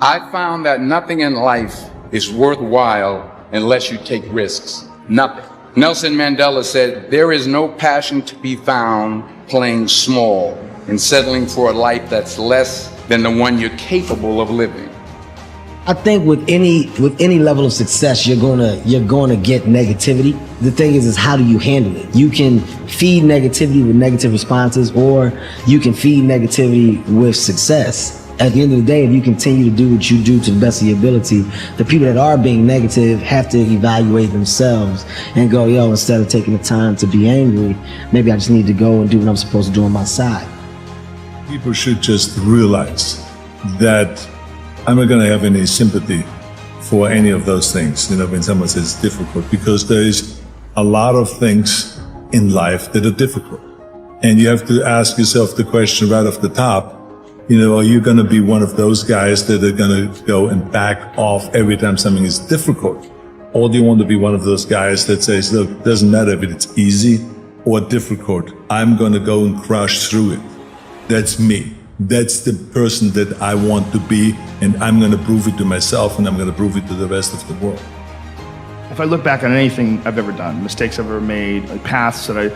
I found that nothing in life is worthwhile unless you take risks. Nothing. Nelson Mandela said, "There is no passion to be found playing small and settling for a life that's less than the one you're capable of living." I think with any level of success, you're gonna get negativity. The thing is how do you handle it? You can feed negativity with negative responses, or you can feed negativity with success. At the end of the day, if you continue to do what you do to the best of your ability, the people that are being negative have to evaluate themselves and go, yo, instead of taking the time to be angry, maybe I just need to go and do what I'm supposed to do on my side. People should just realize that I'm not going to have any sympathy for any of those things, when someone says it's difficult, because there is a lot of things in life that are difficult. And you have to ask yourself the question right off the top, are you going to be one of those guys that are going to go and back off every time something is difficult? Or do you want to be one of those guys that says, look, it doesn't matter if it's easy or difficult, I'm going to go and crush through it. That's me. That's the person that I want to be, and I'm going to prove it to myself, and I'm going to prove it to the rest of the world. If I look back on anything I've ever done, mistakes I've ever made, like paths that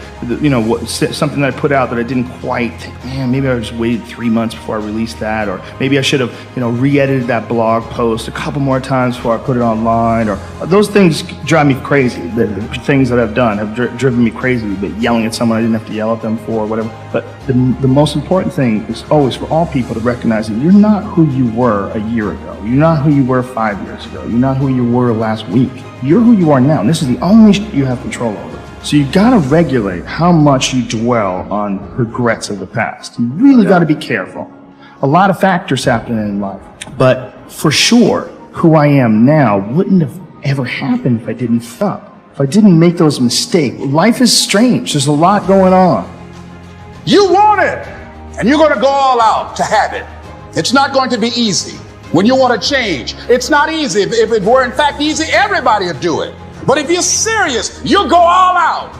something that I put out that I didn't quite, man, maybe I just waited 3 months before I released that, or maybe I should have, re-edited that blog post a couple more times before I put it online, or those things drive me crazy. The things that I've done have driven me crazy, but yelling at someone I didn't have to yell at them for, or whatever. But the most important thing is always for all people to recognize that you're not who you were a year ago. You're not who you were 5 years ago. You're not who you were last week. You're who you are now, and this is the only shit you have control over. So you gotta regulate how much you dwell on regrets of the past. You really gotta be careful. A lot of factors happen in life, but for sure, who I am now wouldn't have ever happened if I didn't fuck up, if I didn't make those mistakes. Life is strange. There's a lot going on. You want it, and you're gonna go all out to have it. It's not going to be easy. When you want to change, it's not easy. If it were in fact easy, everybody would do it. But if you're serious, you'll go all out.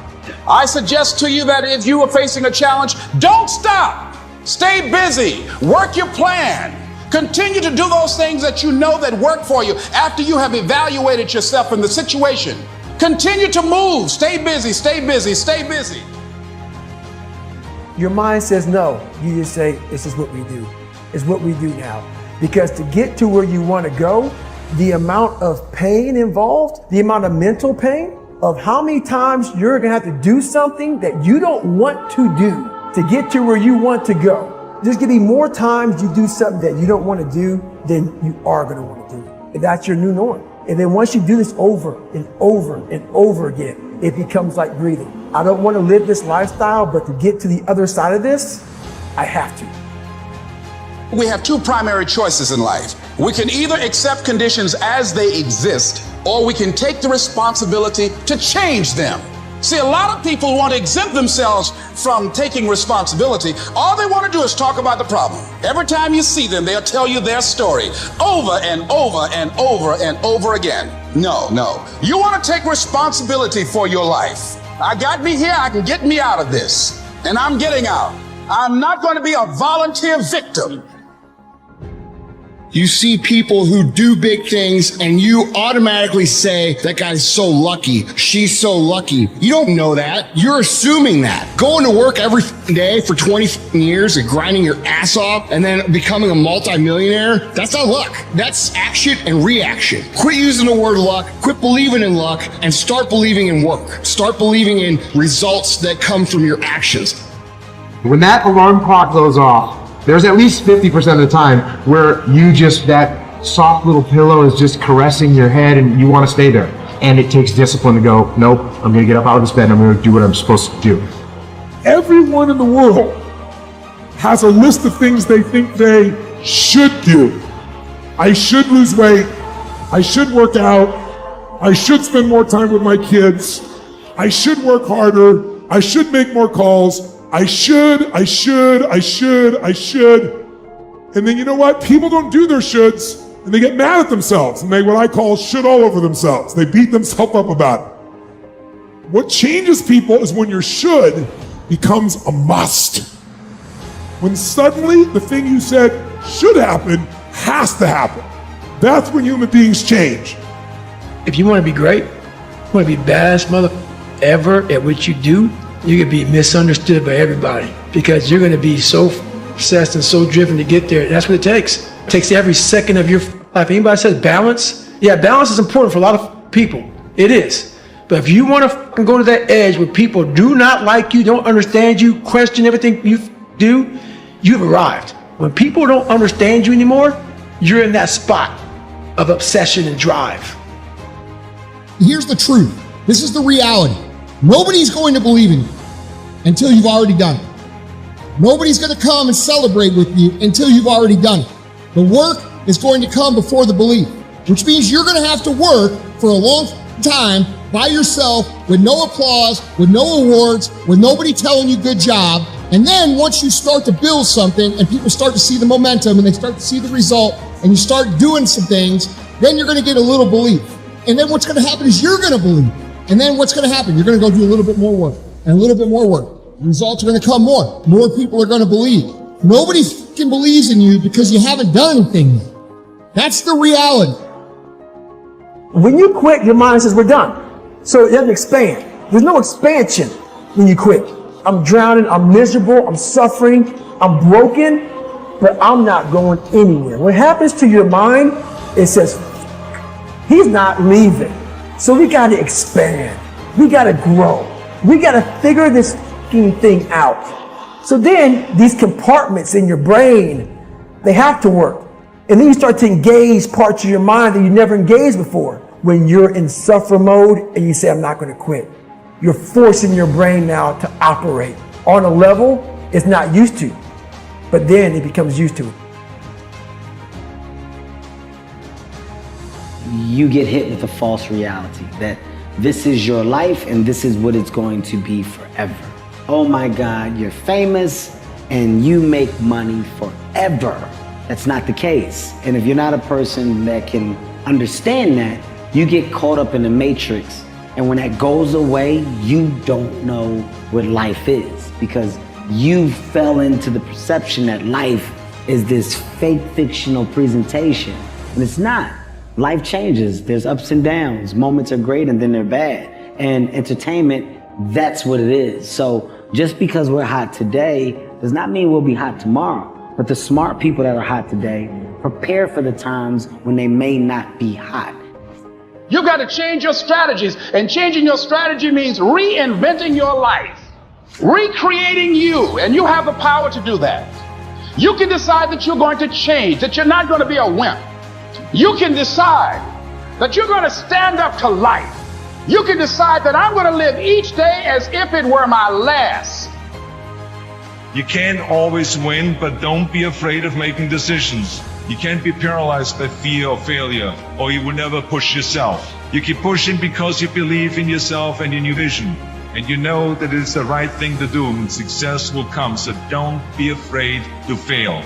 I suggest to you that if you are facing a challenge, don't stop. Stay busy. Work your plan. Continue to do those things that you know that work for you after you have evaluated yourself in the situation. Continue to move. Stay busy, stay busy, stay busy. Your mind says no. You just say, this is what we do. It's what we do now. Because to get to where you want to go, the amount of pain involved, the amount of mental pain of how many times you're going to have to do something that you don't want to do to get to where you want to go. There's going to be more times you do something that you don't want to do than you are going to want to do. And that's your new norm. And then once you do this over and over and over again, it becomes like breathing. I don't want to live this lifestyle, but to get to the other side of this, I have to. We have two primary choices in life. We can either accept conditions as they exist, or we can take the responsibility to change them. See, a lot of people want to exempt themselves from taking responsibility. All they want to do is talk about the problem. Every time you see them, they'll tell you their story over and over and over and over again. No. You want to take responsibility for your life. I got me here, I can get me out of this. And I'm getting out. I'm not going to be a volunteer victim. You see people who do big things and you automatically say, that guy's so lucky, she's so lucky. You don't know that. You're assuming that. Going to work every day for 20 years and grinding your ass off and then becoming a multimillionaire, that's not luck. That's action and reaction. Quit using the word luck, quit believing in luck, and start believing in work. Start believing in results that come from your actions. When that alarm clock goes off, there's at least 50% of the time where that soft little pillow is just caressing your head and you want to stay there. And it takes discipline to go, nope, I'm going to get up out of this bed and I'm going to do what I'm supposed to do. Everyone in the world has a list of things they think they should do. I should lose weight. I should work out. I should spend more time with my kids. I should work harder. I should make more calls. I should. And then you know what? People don't do their shoulds and they get mad at themselves and they what I call should all over themselves. They beat themselves up about it. What changes people is when your should becomes a must. When suddenly the thing you said should happen has to happen. That's when human beings change. If you want to be great, want to be best mother ever at what you do, you're going to be misunderstood by everybody because you're going to be so obsessed and so driven to get there. That's what it takes. It takes every second of your life. Anybody says balance? Yeah, balance is important for a lot of people. It is. But if you want to go to that edge where people do not like you, don't understand you, question everything you do, you've arrived. When people don't understand you anymore, you're in that spot of obsession and drive. Here's the truth. This is the reality. Nobody's going to believe in you until you've already done it. Nobody's going to come and celebrate with you until you've already done it. The work is going to come before the belief, which means you're going to have to work for a long time by yourself with no applause, with no awards, with nobody telling you good job. And then once you start to build something and people start to see the momentum and they start to see the result and you start doing some things, then you're going to get a little belief. And then what's going to happen is you're going to believe. And then what's going to happen? You're going to go do a little bit more work and a little bit more work. The results are going to come more. More people are going to believe. Nobody fucking believes in you because you haven't done anything yet. That's the reality. When you quit, your mind says, we're done. So it doesn't expand. There's no expansion when you quit. I'm drowning, I'm miserable, I'm suffering, I'm broken, but I'm not going anywhere. What happens to your mind, it says, he's not leaving. So we got to expand. We got to grow. We got to figure this thing out. So then these compartments in your brain, they have to work. And then you start to engage parts of your mind that you never engaged before. When you're in suffer mode and you say, I'm not going to quit. You're forcing your brain now to operate on a level it's not used to. But then it becomes used to it. You get hit with a false reality that this is your life and this is what it's going to be forever. Oh my God, you're famous and you make money forever. That's not the case. And if you're not a person that can understand that, you get caught up in the matrix. And when that goes away, you don't know what life is because you fell into the perception that life is this fake fictional presentation. And it's not. Life changes. There's ups and downs. Moments are great and then they're bad. And entertainment, that's what it is. So just because we're hot today does not mean we'll be hot tomorrow. But the smart people that are hot today prepare for the times when they may not be hot. You've got to change your strategies, and changing your strategy means reinventing your life, recreating you, and you have the power to do that. You can decide that you're going to change, that you're not going to be a wimp. You can decide that you're going to stand up to life. You can decide that I'm going to live each day as if it were my last. You can't always win, but don't be afraid of making decisions. You can't be paralyzed by fear or failure, or you will never push yourself. You keep pushing because you believe in yourself and in your vision. And you know that it's the right thing to do and success will come, so don't be afraid to fail.